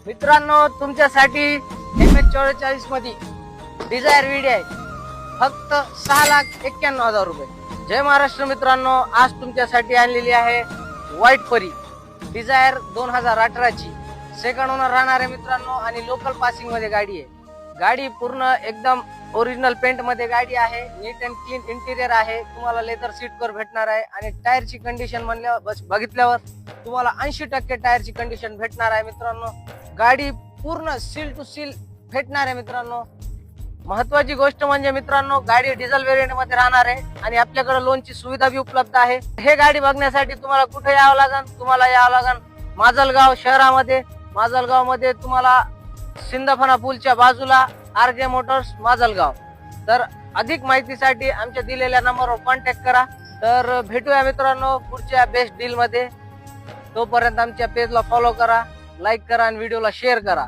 मित्रांनो, तुमच्यासाठी MS44 मध्ये डिझायर व्हीडी आहे, फक्त 6,91,000 रुपये। जय महाराष्ट्र मित्रांनो, आज तुमच्यासाठी आणलेली आहे व्हाईट परी डिझायर 2018 ची सेकंड ओनर राहणार आहे मित्रांनो, आणि लोकल पासिंग मध्ये गाडी आहे। गाडी पूर्ण एकदम ओरिजिनल पेंट मध्ये गाडी आहे, नीट अँड क्लीन इंटिरियर आहे, तुम्हाला लेदर सीट कवर भेटणार आहे, आणि टायरची कंडिशन म्हणल्यावर बघितल्यावर तुम्हाला 80% टायरची कंडिशन भेटणार आहे मित्रांनो। गाडी पूर्ण सील टू सील भेटणार आहे मित्रांनो। महत्वाची गोष्ट म्हणजे मित्रांनो, गाडी डिझेल व्हेरियंट मध्ये राहणार आहे, आणि आपल्याकडे लोनची सुविधा बी उपलब्ध आहे। हे गाडी बघण्यासाठी तुम्हाला कुठे यावं लागेल? तुम्हाला यावं लागेल माजलगाव शहरामध्ये। माजलगाव मध्ये तुम्हाला सिंदफणा पूलच्या बाजूला RJ मोटर्स माजलगाव। तर अधिक माहितीसाठी आमच्या दिलेल्या नंबरवर कॉन्टॅक्ट करा। तर भेटूया मित्रांनो पुढच्या बेस्ट डील मध्ये। तोपर्यंत आमच्या पेजला फॉलो करा, लाईक करा आणि व्हिडिओला शेअर करा।